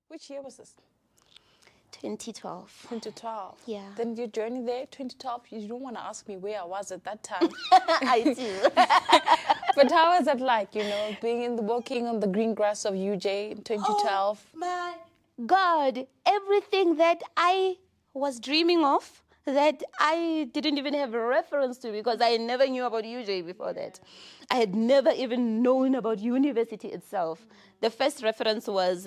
Which year was this? 2012. 2012. Yeah. Then your journey there, 2012, you don't want to ask me where I was at that time. I do. But how was that like, walking on the green grass of UJ in 2012? Oh my God. Everything that I was dreaming of that I didn't even have a reference to because I never knew about UJ before that. I had never even known about university itself. The first reference was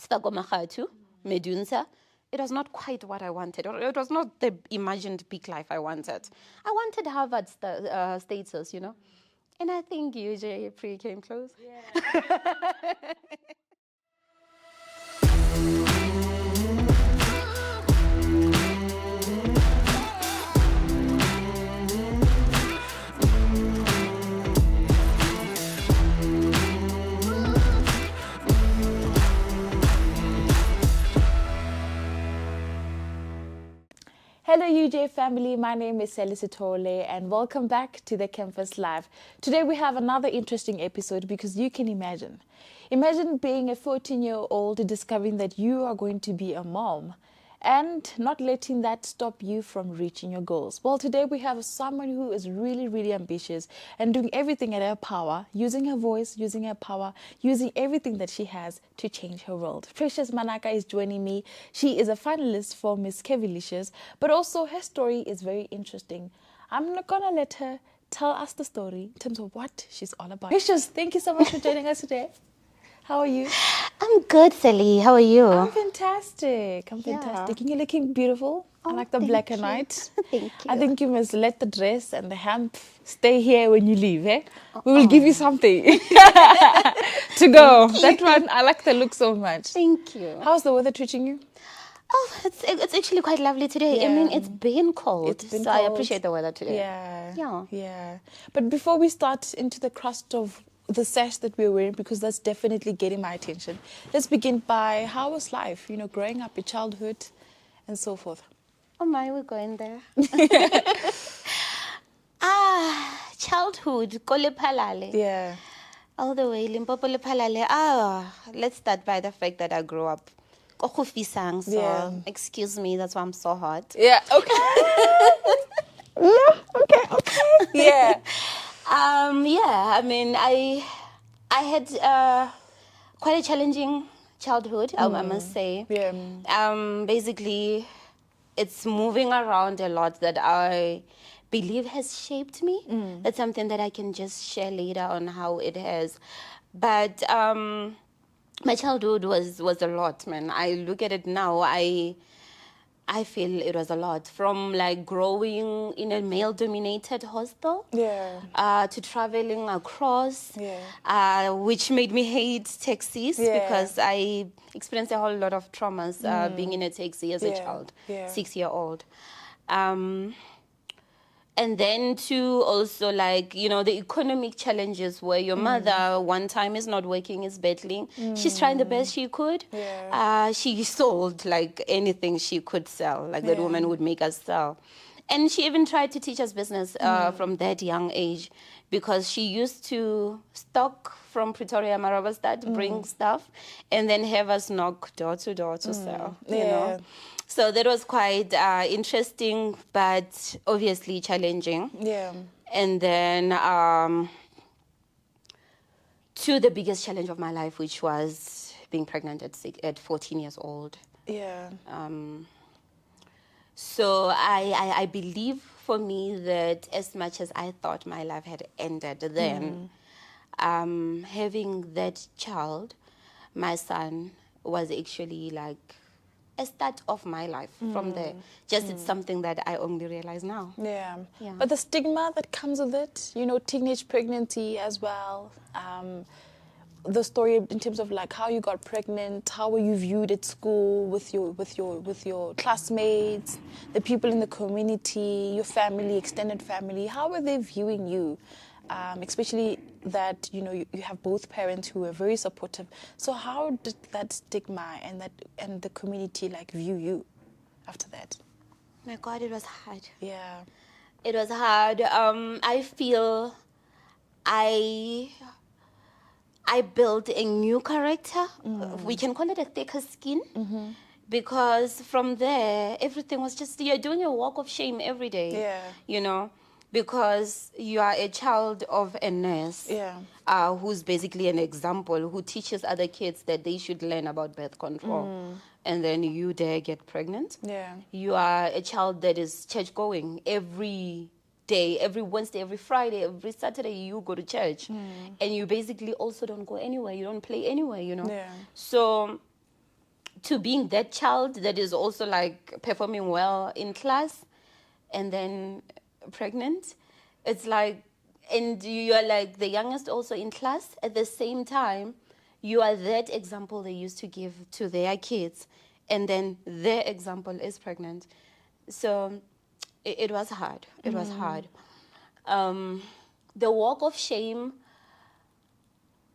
Stakomagatu, Medunsa. It was not quite what I wanted. Or it was not the imagined big life I wanted. I wanted Harvard status, And I think UJ came close. Yeah. Hello UJ family, my name is Sally Sitole and welcome back to the Campus Live. Today we have another interesting episode because you can imagine being a 14-year-old discovering that you are going to be a mom and not letting that stop you from reaching your goals. Well, today we have someone who is really, really ambitious and doing everything at her power, using her voice, using her power, using everything that she has to change her world. Precious Manaka is joining me. She is a finalist for Miss Curvy, but also her story is very interesting. I'm not gonna let her tell us the story in terms of what she's all about. Precious, thank you so much for joining us today. How are you? I'm good, Sally. How are you? I'm fantastic. You're looking beautiful. I like the black and white. Thank you. I think you must let the dress and the hemp stay here when you leave. We will give you something to go. That one, I like the look so much. Thank you. How's the weather treating you? Oh, it's actually quite lovely today. Yeah. I mean, it's been cold, It's been so cold. I appreciate the weather today. Yeah. But before we start into the crust of the sash that we're wearing, because that's definitely getting my attention, let's begin by how was life, growing up, your childhood and so forth. Oh my, we're going there. Childhood, Kolepalale. Yeah. All the way, Limpopo Lepalale. Let's start by the fact that I grew up Kokufisang, so Yeah. excuse me, that's why I'm so hot. Yeah, okay. Okay. Yeah. I mean, I had quite a challenging childhood, I must say. Yeah. Basically, it's moving around a lot that I believe has shaped me. That's something that I can just share later on how it has. But my childhood was a lot, man. I look at it now, I feel it was a lot, from like growing in a male-dominated hostel, to traveling across, which made me hate taxis because I experienced a whole lot of traumas being in a taxi as a child, 6-year-old. And then to also the economic challenges where your mother one time is not working, is battling. She's trying the best she could. She sold like anything she could sell, that woman would make us sell. And she even tried to teach us business from that young age, because she used to stock from Pretoria, Marabastad, bring stuff, and then have us knock door to door to sell, you know. So that was quite interesting, but obviously challenging. Yeah. And then to the biggest challenge of my life, which was being pregnant at 14 years old. Yeah. So I believe for me that as much as I thought my life had ended then, having that child, my son, was actually like a start of my life from there. Just it's something that I only realize now. Yeah. But the stigma that comes with it, teenage pregnancy as well. The story in terms of like how you got pregnant, how were you viewed at school with your classmates, the people in the community, your family, extended family. How were they viewing you? Especially that you have both parents who were very supportive. So how did that stigma and the community view you after that? My God, it was hard. Yeah, it was hard. I feel I I built a new character. We can call it a thicker skin. Because from there, everything was just, you're doing a walk of shame every day. Yeah. You know, because you are a child of a nurse. Yeah. Who's basically an example, who teaches other kids that they should learn about birth control. And then you dare get pregnant. Yeah. You are a child that is church going every day, every Wednesday, every Friday, every Saturday you go to church. And you basically also don't go anywhere. You don't play anywhere, you know. Yeah. So to being that child that is also like performing well in class and then pregnant, it's like, and you are like the youngest also in class. At the same time, you are that example they used to give to their kids, and then their example is pregnant. So it was hard. It was hard. The walk of shame,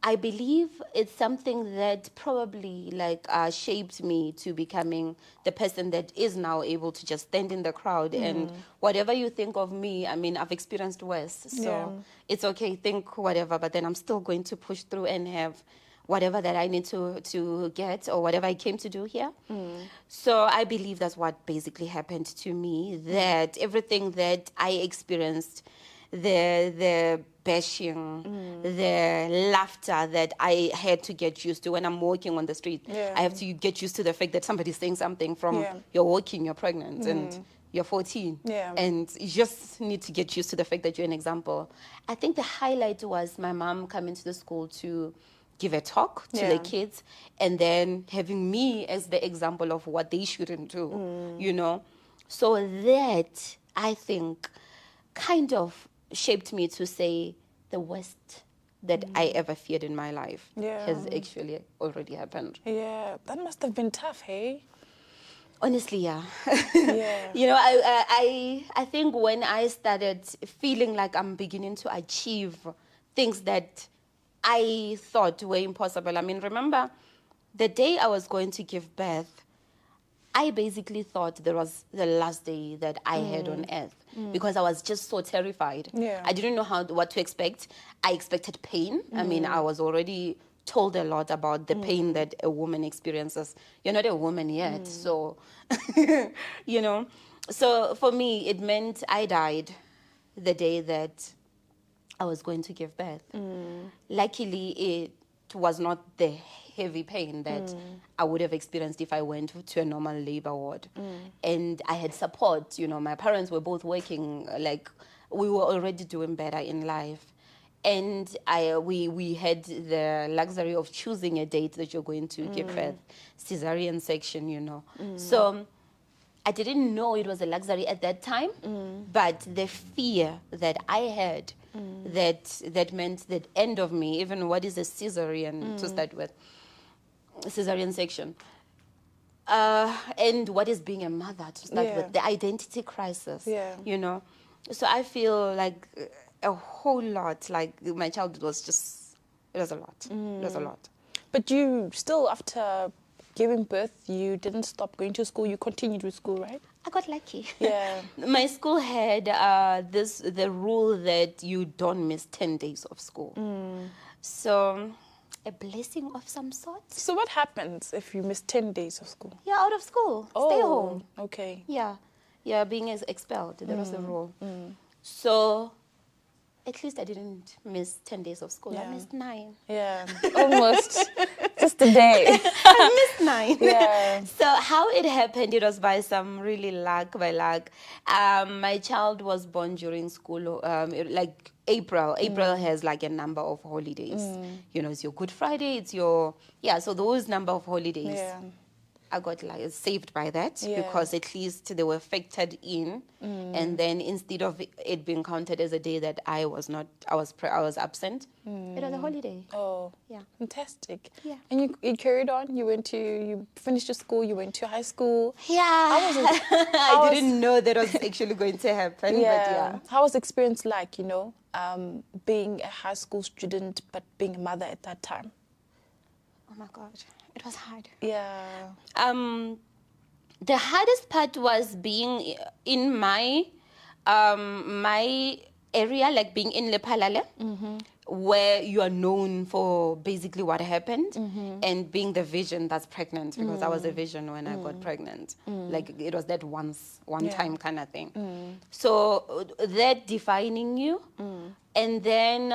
I believe it's something that probably like shaped me to becoming the person that is now able to just stand in the crowd and whatever you think of me, I mean, I've experienced worse. So it's okay, think whatever, but then I'm still going to push through and have whatever that I need to get or whatever I came to do here. So I believe that's what basically happened to me, that everything that I experienced, the bashing, the laughter that I had to get used to when I'm walking on the street. Yeah. I have to get used to the fact that somebody's saying something from Yeah. you're walking, you're pregnant, and you're 14. Yeah. And you just need to get used to the fact that you're an example. I think the highlight was my mom coming to the school to give a talk to the Yeah. kids and then having me as the example of what they shouldn't do, you know. So that, I think, kind of shaped me to say the worst that I ever feared in my life has actually already happened. Yeah, that must have been tough, hey? Honestly, yeah. Yeah. You know, I think when I started feeling like I'm beginning to achieve things that I thought were impossible. I mean, remember the day I was going to give birth, I basically thought there was the last day that I had on earth because I was just so terrified. Yeah. I didn't know what to expect. I expected pain. I mean, I was already told a lot about the pain that a woman experiences. You're not a woman yet, so, you know. So for me, it meant I died the day that I was going to give birth. Luckily, it was not the heavy pain that I would have experienced if I went to a normal labor ward. And I had support, you know, my parents were both working, like we were already doing better in life. And we had the luxury of choosing a date that you're going to give birth, cesarean section, you know. So I didn't know it was a luxury at that time, but the fear that I had, that meant the end of me, even what is a cesarean to start with, cesarean section, and what is being a mother to start with, the identity crisis, you know. So I feel like a whole lot, like my childhood was just, it was a lot. It was a lot. But you still, after giving birth, you didn't stop going to school. You continued with school, right? I got lucky. Yeah. My school had the rule that you don't miss 10 days of school. So a blessing of some sort. So what happens if you miss 10 days of school? You're out of school. Stay home. Okay. Yeah, being expelled. That was the rule. So at least I didn't miss 10 days of school. I missed 9. Yeah, almost. Just a day. I missed 9. Yeah. So how it happened, it was by some really by luck. My child was born during school, like April. April has like a number of holidays. You know, it's your Good Friday, it's your, so those number of holidays. Yeah. I got like saved by that because at least they were factored in, and then instead of it being counted as a day that I was absent, it was a holiday. Oh, yeah, fantastic. Yeah, and you carried on. You finished your school. You went to high school. Yeah, I didn't know that was actually going to happen. Yeah. But yeah, how was the experience like? You know, being a high school student but being a mother at that time. Oh my God. It was hard. Yeah. The hardest part was being in my my area, like being in Lephalale, where you are known for basically what happened and being the vision that's pregnant, because I was a vision when I got pregnant. Like it was that one time kind of thing. So that defining you, and then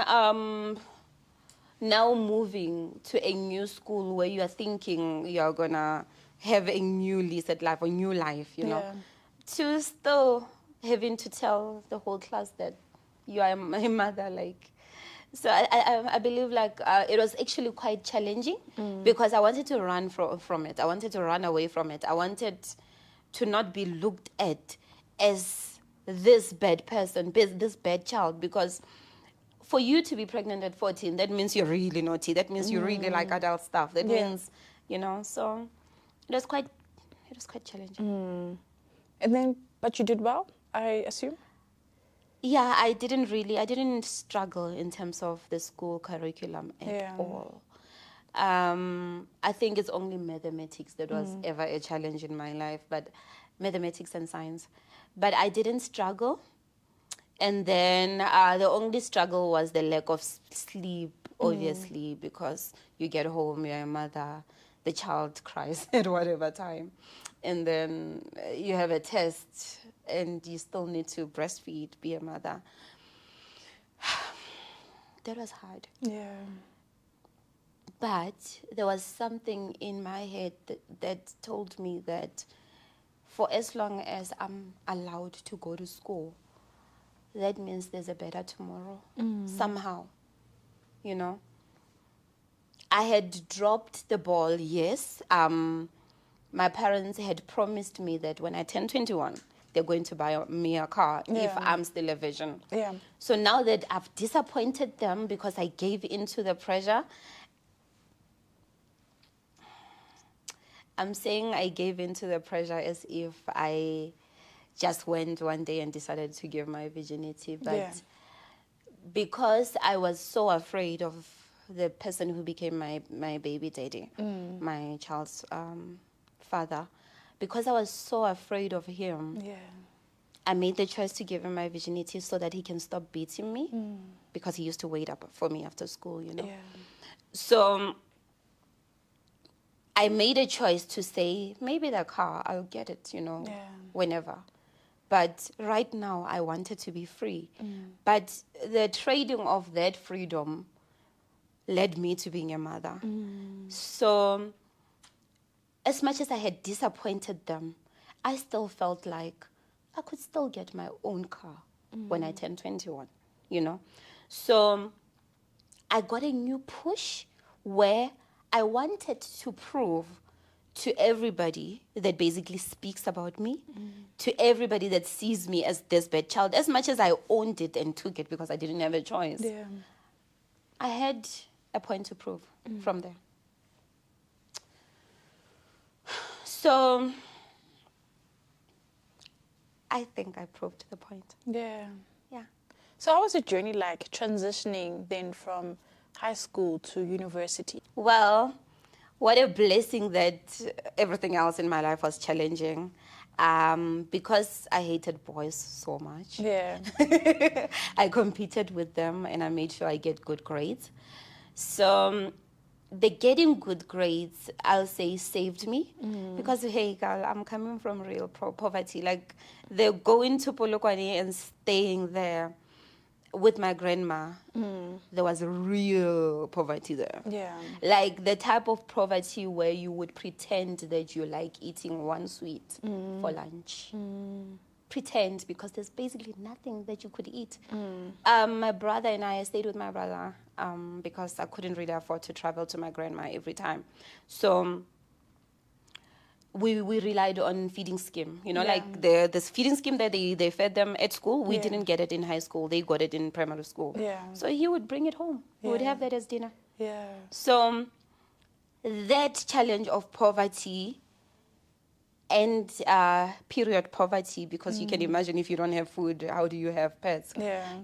now moving to a new school where you are thinking you're gonna have a new lease at life, a new life, you know, to still having to tell the whole class that you are my mother, like. So I believe like it was actually quite challenging because I wanted to run from it. I wanted to run away from it. I wanted to not be looked at as this bad person, this bad child, because for you to be pregnant at 14, that means you're really naughty. That means you really like adult stuff. That means, you know, so it was quite challenging. And then, but you did well, I assume? Yeah, I didn't struggle in terms of the school curriculum at all. I think it's only mathematics that was ever a challenge in my life, but mathematics and science. But I didn't struggle. And then the only struggle was the lack of sleep, obviously, because you get home, you're a mother, the child cries at whatever time. And then you have a test and you still need to breastfeed, be a mother. That was hard. Yeah. But there was something in my head that told me that for as long as I'm allowed to go to school, that means there's a better tomorrow. Somehow, you know. I had dropped the ball, yes. My parents had promised me that when I turn 21, they're going to buy me a car if I'm still a virgin. Yeah. So now that I've disappointed them because I gave in to the pressure, I'm saying I gave in to the pressure as if I just went one day and decided to give my virginity. But because I was so afraid of the person who became my baby daddy, my child's father, because I was so afraid of him, I made the choice to give him my virginity so that he can stop beating me, because he used to wait up for me after school, you know. So I made a choice to say, maybe the car, I'll get it, you know, whenever. But right now, I wanted to be free. But the trading of that freedom led me to being a mother. So as much as I had disappointed them, I still felt like I could still get my own car when I turned 21, you know. So I got a new push where I wanted to prove to everybody that basically speaks about me, to everybody that sees me as this bad child, as much as I owned it and took it because I didn't have a choice. I had a point to prove from there. So I think I proved the point. Yeah. Yeah. So how was the journey like transitioning then from high school to university? Well, what a blessing that everything else in my life was challenging. Because I hated boys so much. Yeah. I competed with them and I made sure I get good grades. So the getting good grades, I'll say, saved me. Because, hey, girl, I'm coming from real poverty. Like, the going to Polokwane and staying there with my grandma, there was real poverty there. Yeah. Like the type of poverty where you would pretend that you like eating one sweet for lunch. Pretend, because there's basically nothing that you could eat. My brother and I stayed with my brother because I couldn't really afford to travel to my grandma every time. So we relied on feeding scheme, you know, like this feeding scheme that they fed them at school. We didn't get it in high school. They got it in primary school. So he would bring it home. We would have that as dinner. So that challenge of poverty and period poverty, because you can imagine if you don't have food, how do you have pets?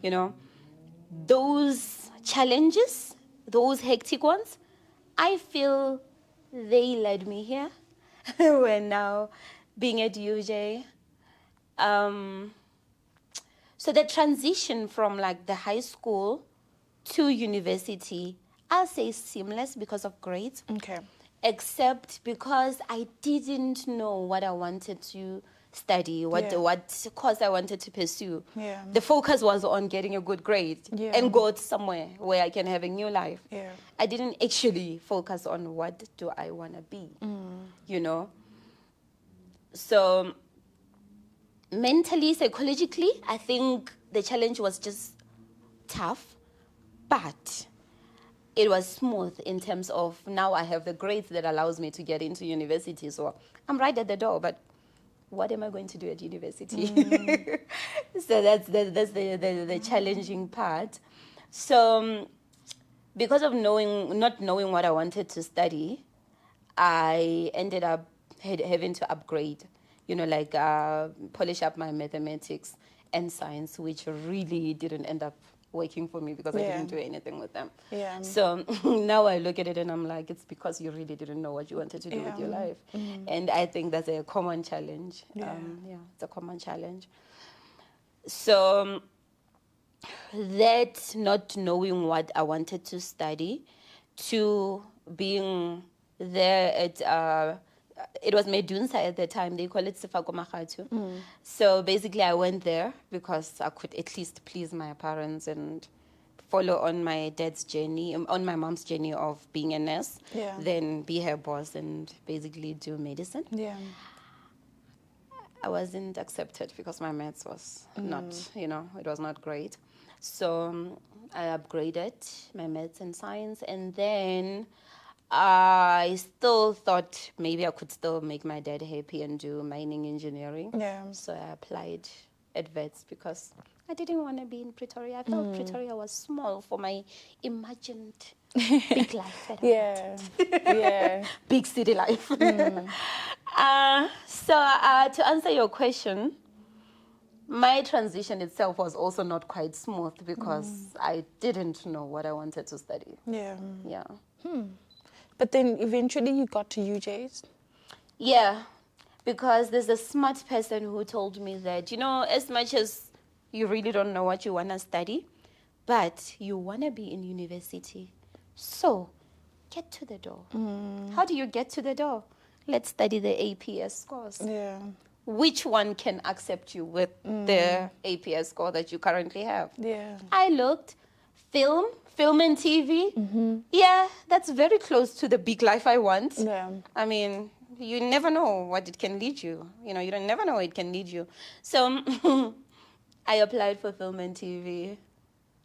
You know, those challenges, those hectic ones, I feel they led me here. We're now being at UJ. So the transition from like the high school to university, I'll say seamless because of grades. Okay. Except because I didn't know what I wanted to study, what course I wanted to pursue. Yeah. The focus was on getting a good grade and go somewhere where I can have a new life. Yeah. I didn't actually focus on what do I want to be, you know. So mentally, psychologically, I think the challenge was just tough, but it was smooth in terms of now I have the grades that allows me to get into university. So I'm right at the door, but what am I going to do at university? So that's the challenging part. So because of not knowing what I wanted to study, I ended up having to upgrade, like polish up my mathematics and science, which really didn't end up working for me because I didn't do anything with them. Yeah. So now I look at it and I'm like, it's because you really didn't know what you wanted to do with your life. And I think that's a common challenge. It's a common challenge. So that not knowing what I wanted to study to being there at it was Medunsa at the time. They call it Sefako Magatu. So basically I went there because I could at least please my parents and follow on my dad's journey, on my mom's journey of being a nurse, then be her boss and basically do medicine. Yeah. I wasn't accepted because my maths was not, it was not great. So I upgraded my maths and science, and then I still thought maybe I could still make my dad happy and do mining engineering. Yeah. So I applied at vets because I didn't want to be in Pretoria. I felt Pretoria was small for my imagined big life that I wanted. Yeah. Big city life. So to answer your question, my transition itself was also not quite smooth because I didn't know what I wanted to study. Yeah. Yeah. But then eventually you got to UJ's? Yeah, because there's a smart person who told me that, as much as you really don't know what you want to study, but you want to be in university. So get to the door. How do you get to the door? Let's study the APS scores. Yeah. Which one can accept you with the APS score that you currently have? Yeah. I looked, film and TV. Yeah, that's very close to the big life I want. Yeah. I mean, you never know what it can lead you. You don't never know where it can lead you. So I applied for film and TV.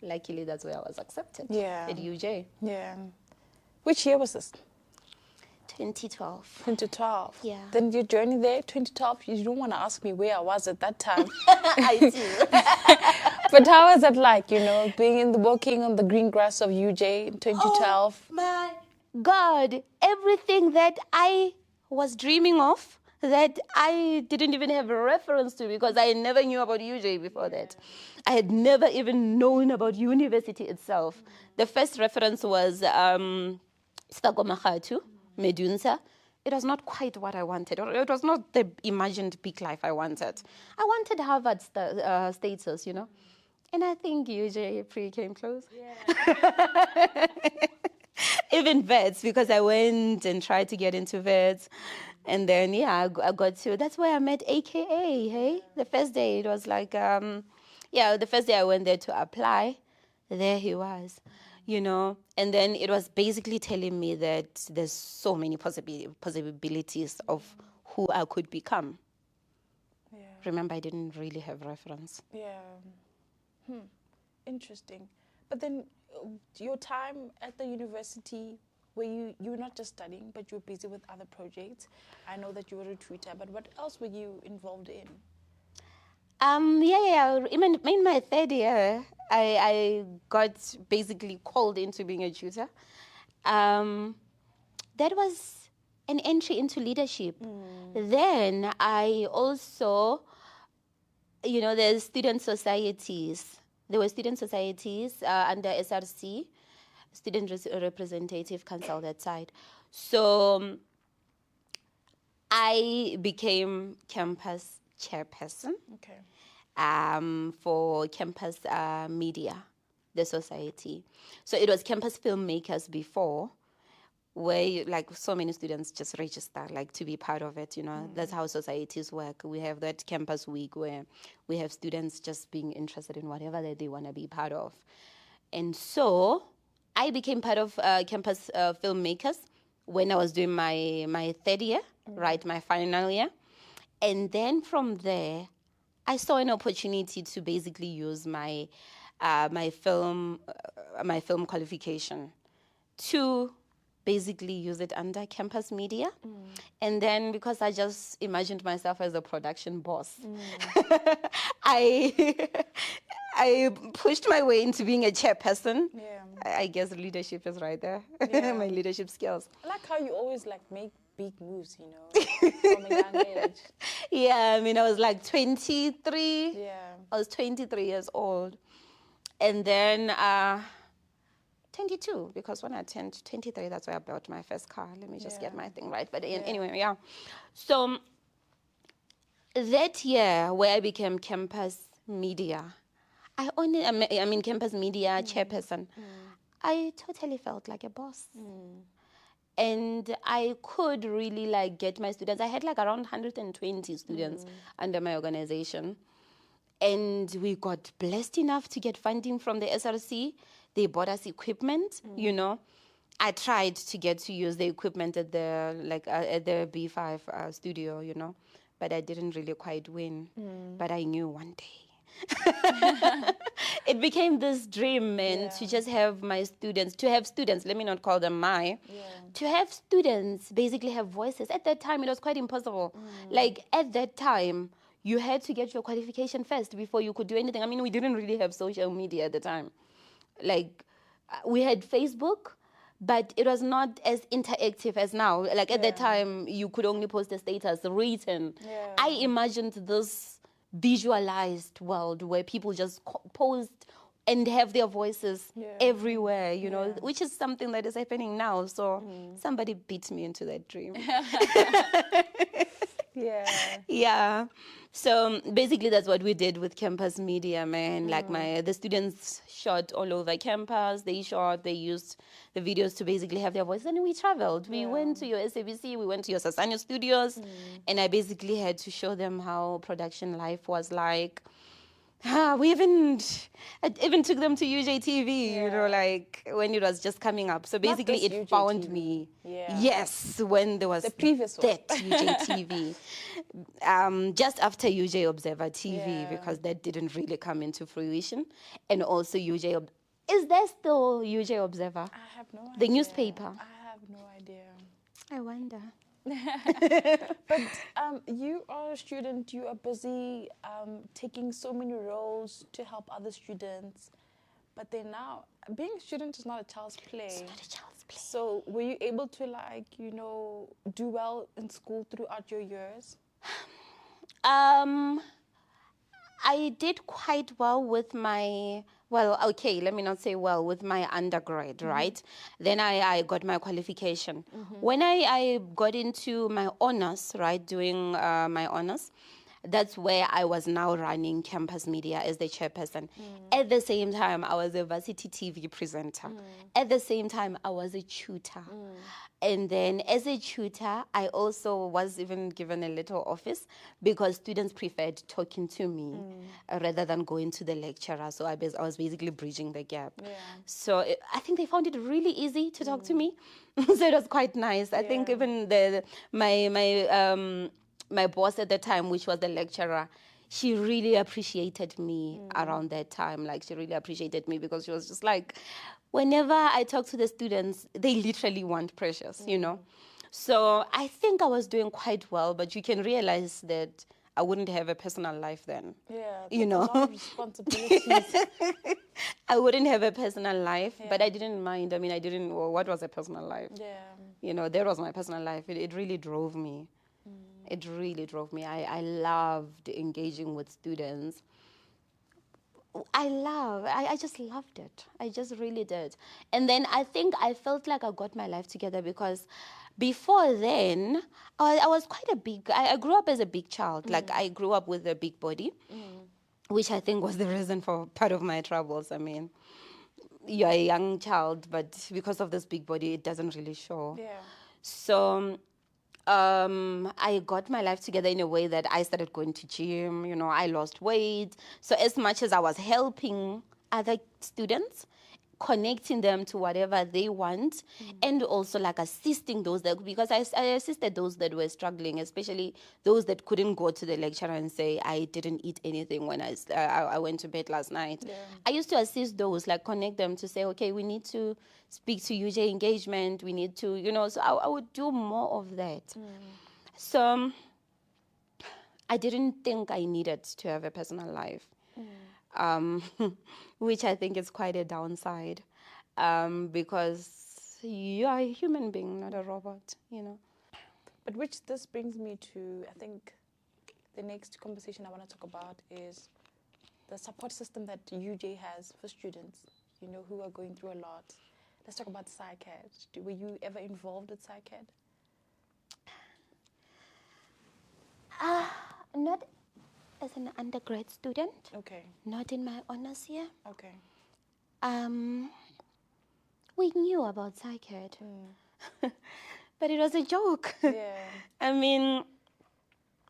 Luckily, that's where I was accepted. Yeah. At UJ. Yeah. Which year was this? 2012. 2012. Yeah. Then your journey there, 2012, you don't want to ask me where I was at that time. I do. But how was that like, walking on the green grass of UJ in 2012? Oh my God. Everything that I was dreaming of that I didn't even have a reference to because I never knew about UJ before that. I had never even known about university itself. The first reference was Sefako Magatu, Medunsa. It was not quite what I wanted. Or it was not the imagined big life I wanted. I wanted Harvard status, And I think UJ pre came close. Yeah. Even vets, because I went and tried to get into vets. And then, I got to, that's where I met AKA, hey? The first day, it was like, the first day I went there to apply, there he was, And then it was basically telling me that there's so many possibilities of who I could become. Yeah. Remember, I didn't really have reference. Yeah. Interesting. But then your time at the university, where you were not just studying, but you were busy with other projects. I know that you were a tutor, but what else were you involved in? In my third year, I got basically called into being a tutor. That was an entry into leadership. Then I also, there's student societies. There were student societies under SRC, Student Representative Council that side. So I became campus chairperson. Okay. For campus media. the society. So it was campus filmmakers before, where like so many students just register like to be part of it. That's how societies work. We have that campus week where we have students just being interested in whatever that they want to be part of. And so I became part of campus filmmakers when I was doing my third year, right, my final year. And then from there, I saw an opportunity to basically use my film qualification to basically use it under campus media. And then because I just imagined myself as a production boss, I I pushed my way into being a chairperson. Yeah. I guess leadership is right there. Yeah. My leadership skills. I like how you always like make big moves, from a young age. Yeah, I mean, I was like 23. Yeah. I was 23 years old. And then 22, because when I turned 23, that's why I bought my first car. Let me just get my thing right. But anyway, yeah. So that year where I became campus media, campus media chairperson, I totally felt like a boss. And I could really like get my students. I had like around 120 students under my organization. And we got blessed enough to get funding from the SRC. They bought us equipment, I tried to get to use the equipment at the B5 studio, but I didn't really quite win. But I knew one day. It became this dream, man, to just have students, let me not call them to have students basically have voices. At that time, it was quite impossible. Like, at that time, you had to get your qualification first before you could do anything. I mean, we didn't really have social media at the time. Like, we had Facebook, but it was not as interactive as now. Like, at that time, you could only post a status written. Yeah. I imagined this visualized world where people just post and have their voices everywhere, which is something that is happening now. So somebody beat me into that dream. Yeah. Yeah. So basically that's what we did with campus media, man. Like the students shot all over campus. They used the videos to basically have their voice. And we traveled. We went to your SABC, we went to your Sasanya studios, and I basically had to show them how production life was like. I even took them to UJTV, like when it was just coming up. So basically it UJTV. found me. Yeah. Yes, when there was the previous that UJTV. Just after UJ Observer TV, Yeah. because that didn't really come into fruition. And also is there still UJ Observer? I have no idea. The newspaper? I have no idea. I wonder. But you are a student, you are busy taking so many roles to help other students. But then now, being a student is not a child's play. It's not a child's play. So were you able to do well in school throughout your years? I did quite well with my, let me not say well, with my undergrad, right? Then I got my qualification. When I got into my honors, right, doing my honors, that's where I was now running campus media as the chairperson. At the same time, I was a varsity TV presenter. At the same time, I was a tutor. And then as a tutor, I also was even given a little office because students preferred talking to me rather than going to the lecturer. So I was basically bridging the gap. Yeah. So I think they found it really easy to talk to me. So it was quite nice. I think even my boss at the time, which was the lecturer, she really appreciated me around that time. Like, she really appreciated me because she was just like, whenever I talk to the students, they literally want Precious, So I think I was doing quite well, but you can realize that I wouldn't have a personal life then. Yeah, You know. a lot of responsibilities. I wouldn't have a personal life, but I didn't mind. I mean, what was a personal life? Yeah. That was my personal life. It really drove me. It really drove me. I loved engaging with students. I just loved it. I just really did. And then I think I felt like I got my life together because before then, I was quite I grew up as a big child. Like, I grew up with a big body, which I think was the reason for part of my troubles. I mean, you're a young child, but because of this big body, it doesn't really show. Yeah. So I got my life together in a way that I started going to gym, I lost weight. So as much as I was helping other students, connecting them to whatever they want, and also like assisting those that, because I assisted those that were struggling, especially those that couldn't go to the lecturer and say, I didn't eat anything when I went to bed last night. Yeah. I used to assist those, like connect them to say, okay, we need to speak to UJ engagement. We need to, so I would do more of that. So I didn't think I needed to have a personal life, which I think is quite a downside, because you are a human being, not a robot. But which this brings me to, I think, the next conversation I want to talk about is the support system that UJ has for students, who are going through a lot. Let's talk about psych ed. Were you ever involved with psych ed? Not as an undergrad student, Okay. not in my honors year. Okay. We knew about psych ed, but it was a joke. Yeah. I mean,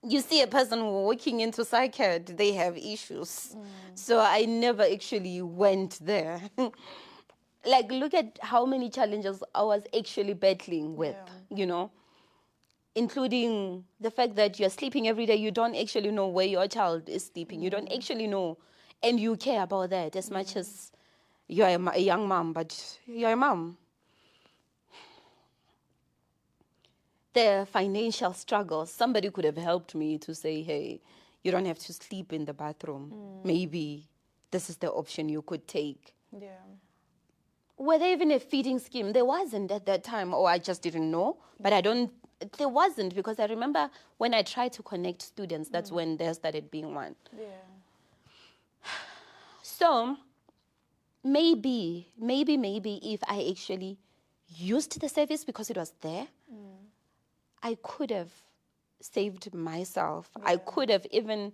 you see a person walking into psych ed, they have issues. So I never actually went there. Like, look at how many challenges I was actually battling with, including the fact that you're sleeping every day. You don't actually know where your child is sleeping. You don't actually know, and you care about that as much as you're a young mom, but you're a mom. The financial struggles, somebody could have helped me to say, hey, you don't have to sleep in the bathroom. Maybe this is the option you could take. Yeah. Were there even a feeding scheme? There wasn't at that time, or I just didn't know. But there wasn't, because I remember when I tried to connect students, that's when there started being one. Yeah. So maybe if I actually used the service because it was there, I could have saved myself. Yeah. I could have even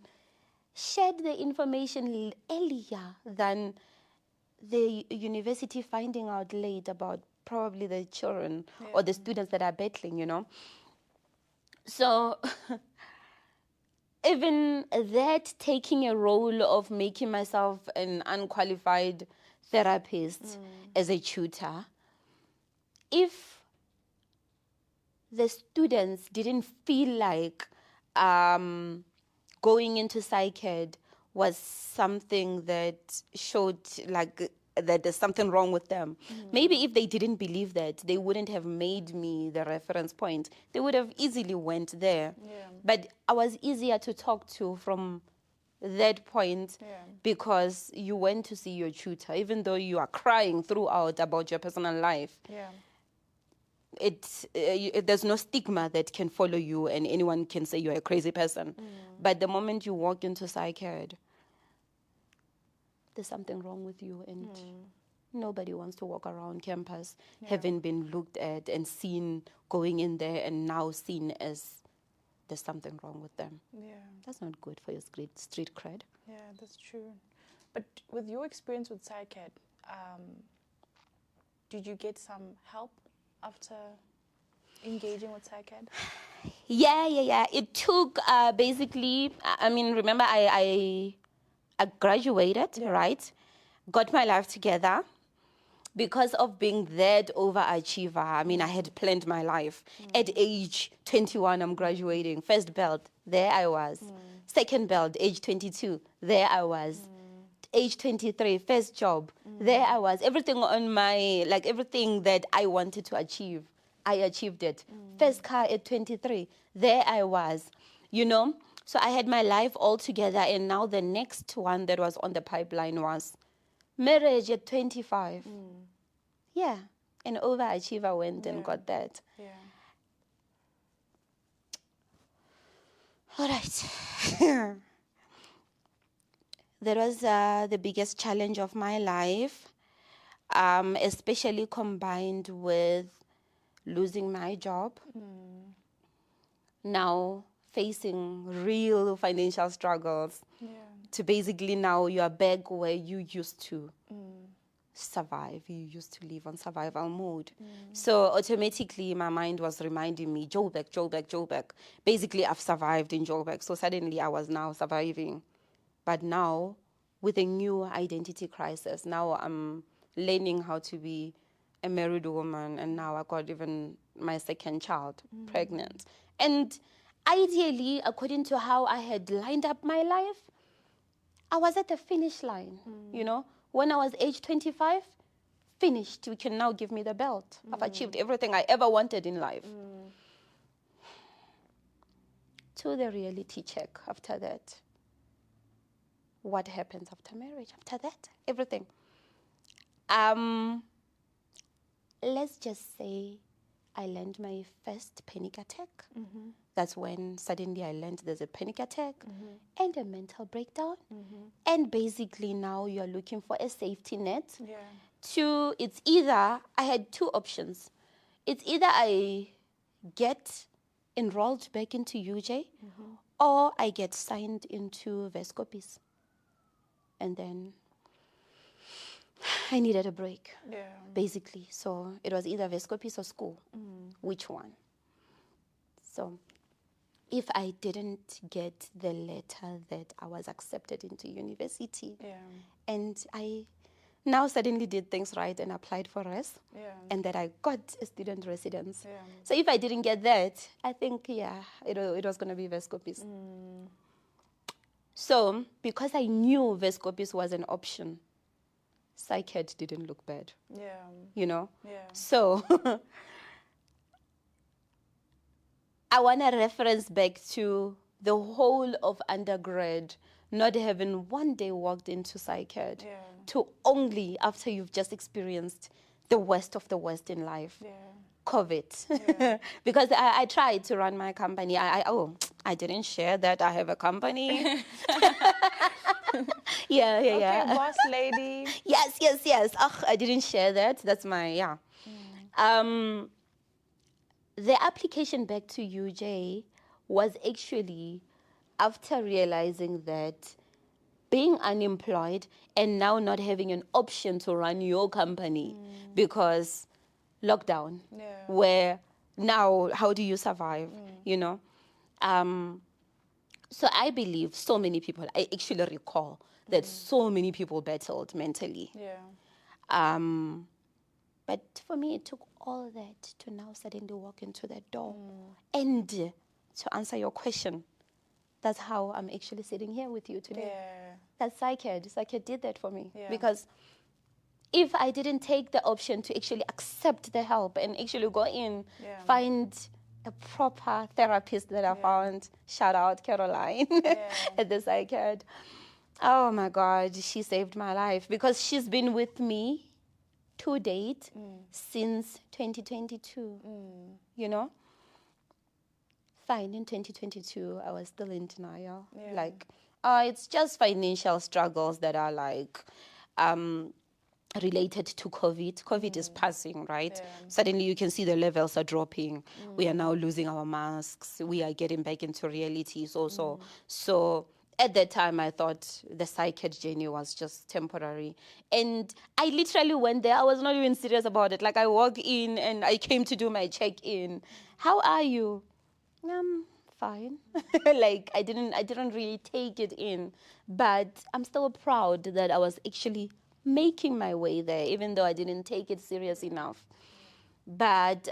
shared the information earlier than the university finding out late about probably the children or the students that are battling. So even that, taking a role of making myself an unqualified therapist as a tutor, if the students didn't feel like going into psych ed was something that showed like that there's something wrong with them. Maybe if they didn't believe that, they wouldn't have made me the reference point. They would have easily went there. Yeah. But I was easier to talk to from that point, because you went to see your tutor, even though you are crying throughout about your personal life. Yeah. There's no stigma that can follow you, and anyone can say you're a crazy person. But the moment you walk into psych ed, there's something wrong with you, and nobody wants to walk around campus having been looked at and seen going in there, and now seen as there's something wrong with them. Yeah. That's not good for your street cred. Yeah, that's true. But with your experience with psych ed, did you get some help after engaging with psych ed? Yeah. It took basically, I mean, remember I graduated, right? Got my life together. Because of being that overachiever, I mean, I had planned my life. At age 21, I'm graduating. First belt, there I was. Second belt, age 22, there I was. Age 23, first job, there I was. Everything on everything that I wanted to achieve, I achieved it. First car at 23, there I was. So I had my life all together, and now the next one that was on the pipeline was marriage at 25. Yeah, an overachiever went and got that. Yeah. All right. That was the biggest challenge of my life, especially combined with losing my job. Now facing real financial struggles. Yeah. To basically now you are back where you used to. survive. You used to live on survival mode. So automatically my mind was reminding me, Joburg, Joburg, Joburg. Basically, I've survived in Joburg. So suddenly I was now surviving. But now, with a new identity crisis, now I'm learning how to be a married woman. And now I got even my second child pregnant. And ideally, according to how I had lined up my life, I was at the finish line, you know. When I was age 25, finished. You can now give me the belt. I've achieved everything I ever wanted in life. To the reality check after that. What happens after marriage? After that, everything. Let's just say I learned my first panic attack. That's when suddenly I learned there's a panic attack and a mental breakdown. And basically now you're looking for a safety net. It's either, I had two options. It's either I get enrolled back into UJ or I get signed into Vescopis. And then I needed a break, basically. So it was either Vescopis or school. Which one? So if I didn't get the letter that I was accepted into university, and I now suddenly did things right and applied for res, and that I got a student residence. So if I didn't get that, I think, it was going to be Vescopis. So because I knew Vescopis was an option, psych ed didn't look bad, you know? So I want to reference back to the whole of undergrad, not having one day walked into psych ed, to only after you've just experienced the worst of the worst in life, COVID. Because I tried to run my company. I didn't share that I have a company. Okay, boss lady. Yes. I didn't share that. That's my, the application back to UJ was actually after realizing that being unemployed and now not having an option to run your company because lockdown, where now how do you survive, you know? So I believe so many people, I actually recall that so many people battled mentally. But for me, it took all that to now suddenly walk into that door. And to answer your question, that's how I'm actually sitting here with you today. That's psych ed. Psych ed did that for me. Because if I didn't take the option to actually accept the help and actually go in, find a proper therapist that I found, shout out Caroline at the psych ed. Oh my God, she saved my life because she's been with me to date since 2022, you know? Fine, in 2022, I was still in denial. Like, it's just financial struggles that are like related to COVID. COVID is passing, right? Suddenly you can see the levels are dropping. We are now losing our masks. We are getting back into reality. So at that time, I thought the psych ed journey was just temporary. And I literally went there. I was not even serious about it. Like, I walked in and I came to do my check-in. How are you? Fine. Like, I didn't really take it in. But I'm still proud that I was actually making my way there, even though I didn't take it serious enough. But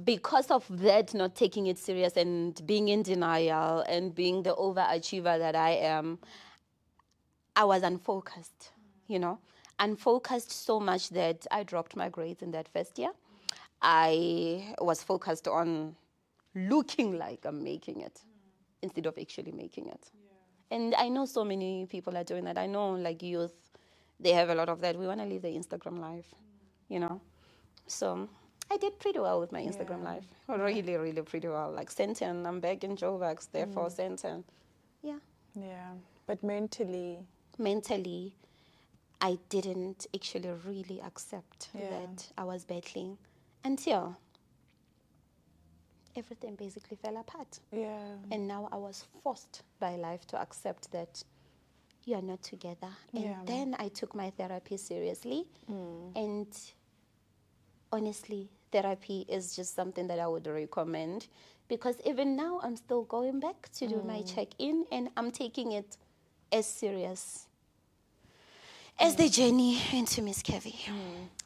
because of that, not taking it serious and being in denial and being the overachiever that I am, I was unfocused, you know, unfocused so much that I dropped my grades in that first year. I was focused on looking like I'm making it instead of actually making it. And I know so many people are doing that. I know, like, youth, they have a lot of that. We want to live the Instagram life, you know. So I did pretty well with my Instagram life. Really, really pretty well. Like, Senton, I'm back in Jovax, therefore Senton. Yeah, but mentally, I didn't actually really accept that I was battling until everything basically fell apart. And now I was forced by life to accept that you are not together. And Yeah. then I took my therapy seriously. And honestly, therapy is just something that I would recommend, because even now I'm still going back to do my check-in, and I'm taking it as serious as the journey into Miss Curvy.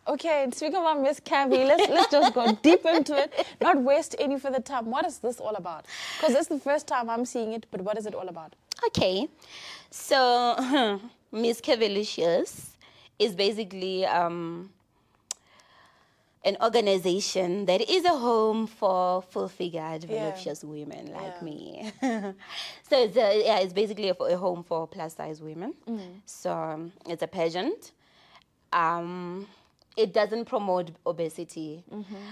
Okay, speaking about Miss Curvy, let's just go deep into it. Not waste any further time. What is this all about? Because it's the first time I'm seeing it, but what is it all about? Okay, so Miss Curvilicious is basically an organization that is a home for full-figured, voluptuous women like me. So it's basically a home for plus-size women. So it's a pageant. It doesn't promote obesity.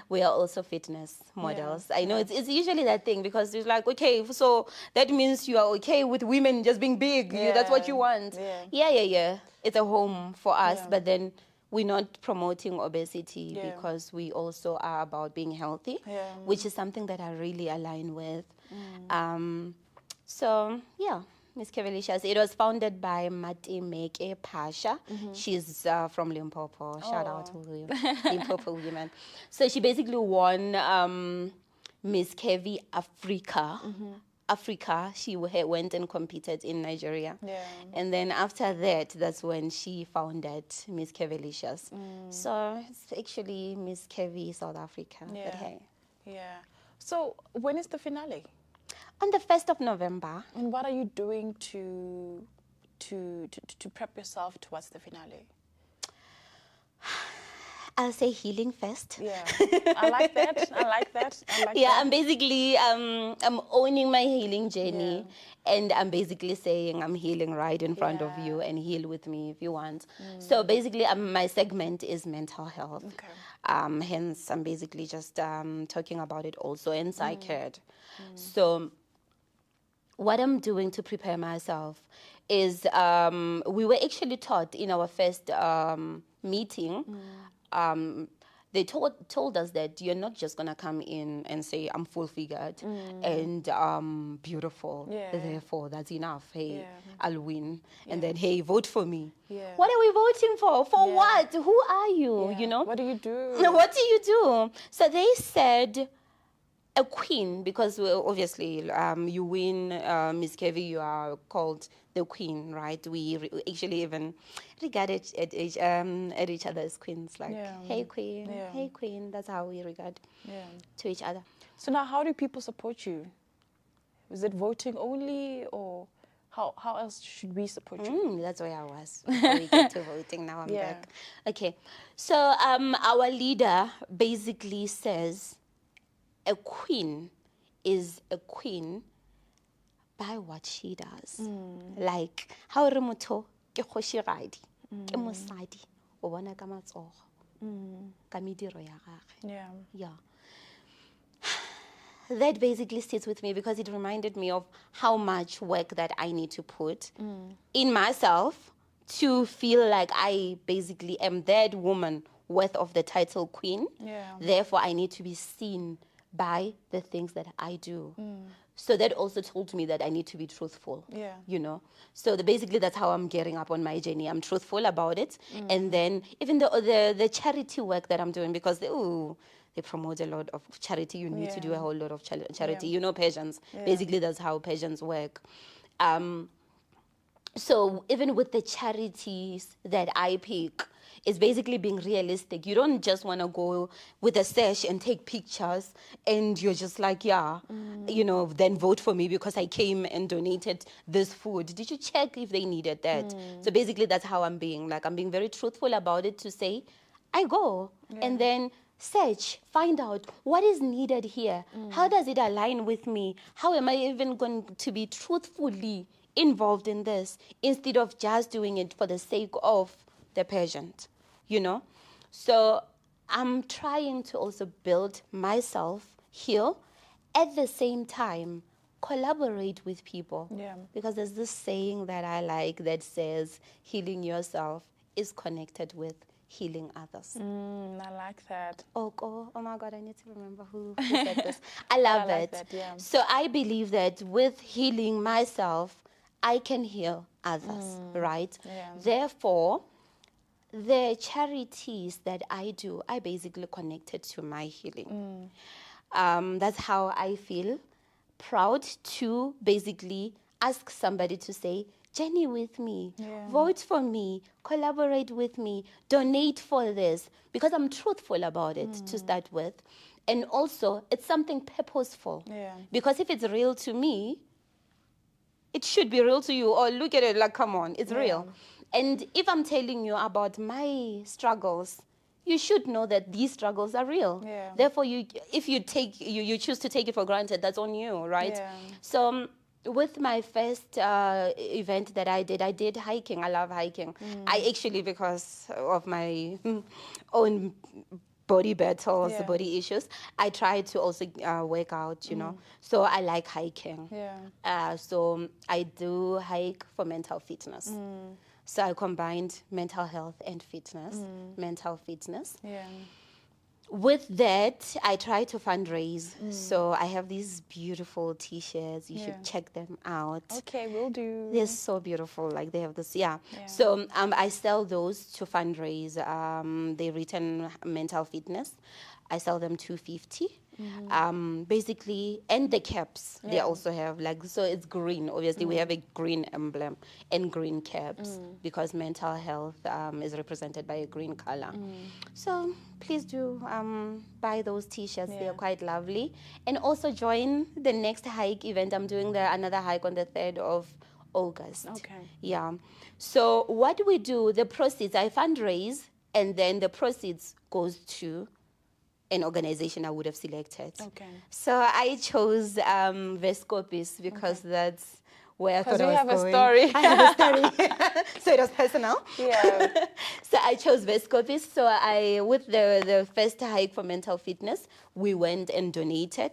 We are also fitness models. I know it's usually that thing, because it's like, okay, so that means you are okay with women just being big. That's what you want. Yeah. It's a home for us, but then we're not promoting obesity, because we also are about being healthy, which is something that I really align with. So yeah, Miss Curvilicious. It was founded by Mati Meke Pasha. She's from Limpopo. Shout out to Limpopo women. So she basically won Miss Curvy Africa. Africa, she went and competed in Nigeria. And then after that, that's when she founded Miss Curvilicious. So it's actually Miss Curvy South Africa. But hey. Yeah. So when is the finale? On the 1st of November. And what are you doing to prep yourself towards the finale? I'll say healing first. Yeah, I like that. I'm basically I'm owning my healing journey, and I'm basically saying I'm healing right in front of you, and heal with me if you want. So basically, my segment is mental health. Okay. Hence, I'm basically just talking about it also in psych ed. So what I'm doing to prepare myself is we were actually taught in our first meeting. They told us that you're not just gonna come in and say I'm full figured and beautiful. Therefore, that's enough. Hey, I'll win, and then hey, vote for me. What are we voting for? For what? Who are you? You know? What do you do? What do you do? So they said a queen, because obviously you win Miss Curvy, you are called the queen, right? We actually even regard it at each other as queens, like hey queen. That's how we regard to each other. So now, how do people support you? Is it voting only, or how else should we support you? That's where I was before we get to voting. Now I'm back. Okay, so our leader basically says a queen is a queen by what she does. Like, how re motho ke kgoshigadi, ke mosadi, o bona ka matsogo, ka mediro ya gagwe. Yeah. That basically sits with me, because it reminded me of how much work that I need to put in myself to feel like I basically am that woman worth of the title queen. Therefore, I need to be seen by the things that I do. So that also told me that I need to be truthful. You know? So basically that's how I'm getting up on my journey. I'm truthful about it. And then even the charity work that I'm doing, because they promote a lot of charity. You need to do a whole lot of charity. You know, pageants. Basically that's how pageants work. So even with the charities that I pick, it's basically being realistic. You don't just want to go with a sesh and take pictures and you're just like, you know, then vote for me because I came and donated this food. Did you check if they needed that? So basically that's how I'm being. Like, I'm being very truthful about it, to say, I go and then search, find out what is needed here. How does it align with me? How am I even going to be truthfully involved in this, instead of just doing it for the sake of the pageant, you know? So I'm trying to also build myself, heal, at the same time collaborate with people. Because there's this saying that I like that says healing yourself is connected with healing others. I like that. Oh my God, I need to remember who said this. I love it. So I believe that with healing myself, I can heal others, right? Yeah. Therefore, the charities that I do, I basically connected to my healing. That's how I feel proud to basically ask somebody to say, journey with me, Yeah. vote for me, collaborate with me, donate for this, because I'm truthful about it to start with. And also, it's something purposeful. Yeah. Because if it's real to me, it should be real to you. Or look at it like, come on, it's real. And if I'm telling you about my struggles, you should know that these struggles are real. Yeah. Therefore, if you choose to take it for granted, that's on you, right? Yeah. So with my first event that I did hiking. I love hiking. I actually, because of my own body battles, Yeah. body issues, I try to also work out, you know. So I like hiking. Yeah. So I do hike for mental fitness. So I combined mental health and fitness, mental fitness. Yeah. With that, I try to fundraise. So I have these beautiful T-shirts. You should check them out. Okay, will do. They're so beautiful. Like they have this, yeah. So I sell those to fundraise. They written mental fitness. I sell them 250. Basically, and the caps they also have, like, so it's green. Obviously, we have a green emblem and green caps because mental health is represented by a green color. So please do buy those T-shirts. They are quite lovely. And also join the next hike event. I'm doing another hike on the 3rd of August. Okay. Yeah. So what we do, the proceeds, I fundraise, and then the proceeds goes to an organization I would have selected. Okay. So I chose Vescopis because that's where I thought I was have going. a story. I have a story. So it was personal. Yeah. So I chose Vescopis. So with the first hike for mental fitness, we went and donated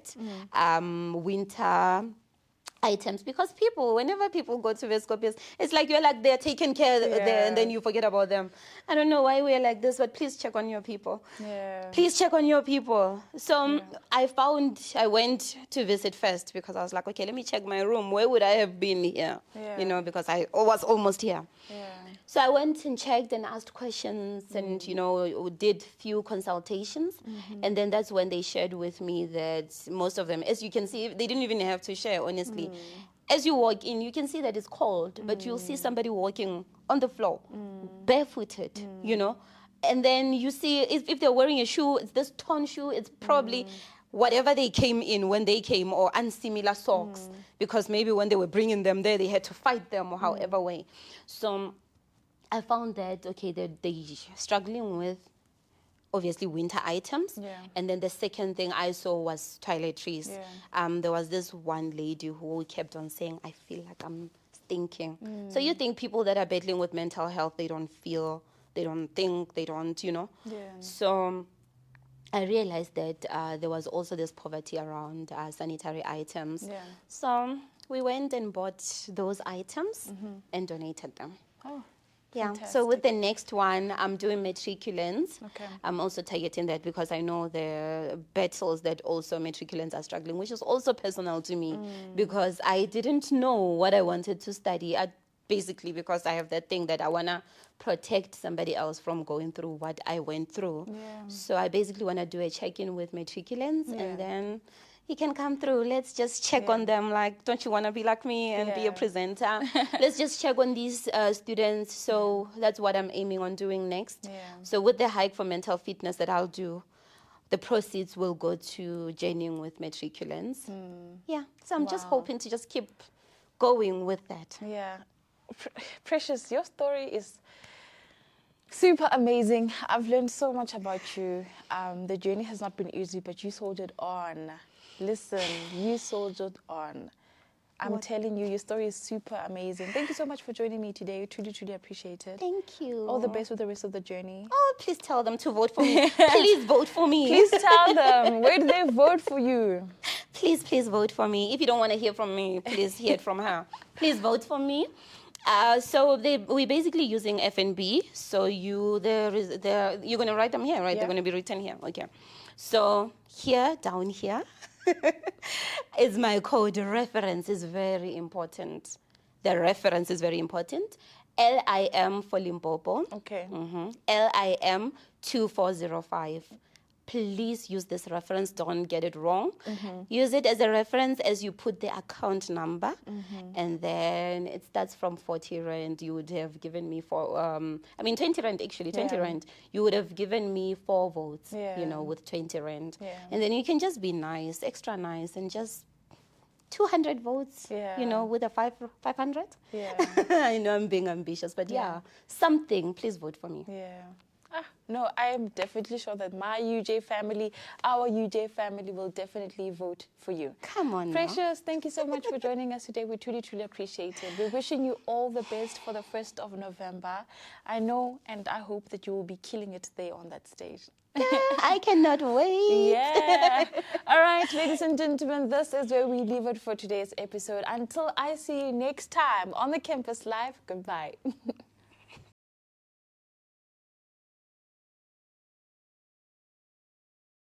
winter items, because whenever people go to Vescopis, it's like you're like they're taking care there, and then you forget about them. I don't know why we're like this, but please check on your people. Yeah. Please check on your people. So I went to visit first because I was like, okay, let me check my room. Where would I have been here? Yeah. You know, because I was almost here. Yeah. So I went and checked and asked questions and, you know, did few consultations. And then that's when they shared with me that most of them, as you can see, they didn't even have to share, honestly. As you walk in, you can see that it's cold, but you'll see somebody walking on the floor, barefooted, you know. And then you see if they're wearing a shoe, it's this torn shoe, it's probably whatever they came in when they came, or unsimilar socks, because maybe when they were bringing them there, they had to fight them or however way. So I found that, okay, they're struggling with, obviously, winter items. Yeah. And then the second thing I saw was toiletries. Yeah. There was this one lady who kept on saying, I feel like I'm stinking. So you think people that are battling with mental health, they don't feel, they don't think, they don't, you know. Yeah. So I realized that there was also this poverty around sanitary items. Yeah. So we went and bought those items and donated them. Oh. Yeah, Fantastic. so with the next one, I'm doing matriculants. Okay. I'm also targeting that because I know the battles that also matriculants are struggling, which is also personal to me because I didn't know what I wanted to study. Basically, because I have that thing that I want to protect somebody else from going through what I went through. Yeah. So I basically want to do a check-in with matriculants and then you can come through. Let's just check on them. Like, don't you want to be like me and be a presenter? Let's just check on these students. So that's what I'm aiming on doing next. Yeah. So with the hike for mental fitness that I'll do, the proceeds will go to journeying with matriculants. Yeah. So I'm just hoping to just keep going with that. Yeah. Precious, your story is super amazing. I've learned so much about you. The journey has not been easy, but you soldiered on. Listen, you soldiered on. I'm telling you, your story is super amazing. Thank you so much for joining me today. Truly, truly appreciate it. Thank you. All the best with the rest of the journey. Oh, please tell them to vote for me. Please vote for me. Please tell them. Where do they vote for you? Please vote for me. If you don't want to hear from me, please hear it from her. Please vote for me. So we're basically using FNB. So you're going to write them here, right? Yeah. They're going to be written here. Okay. So here, down here, is my code. Reference is very important. The reference is very important. LIM for Limpopo. Okay. LIM 2405. Please use this reference. Don't get it wrong. Use it as a reference as you put the account number. And then it starts from 40 Rand. You would have given me 20 Rand actually, 20 Yeah. Rand. You would have given me 4 votes, Yeah. with 20 Rand. Yeah. And then you can just be nice, extra nice, and just 200 votes, Yeah. with a 500. Yeah. I know I'm being ambitious, but something, please vote for me. Yeah. No, I am definitely sure that my UJ family, our UJ family will definitely vote for you. Come on now. Precious, thank you so much for joining us today. We truly, truly appreciate it. We're wishing you all the best for the 1st of November. I know and I hope that you will be killing it there on that stage. I cannot wait. Yeah. All right, ladies and gentlemen, this is where we leave it for today's episode. Until I see you next time on the Campus Live, goodbye.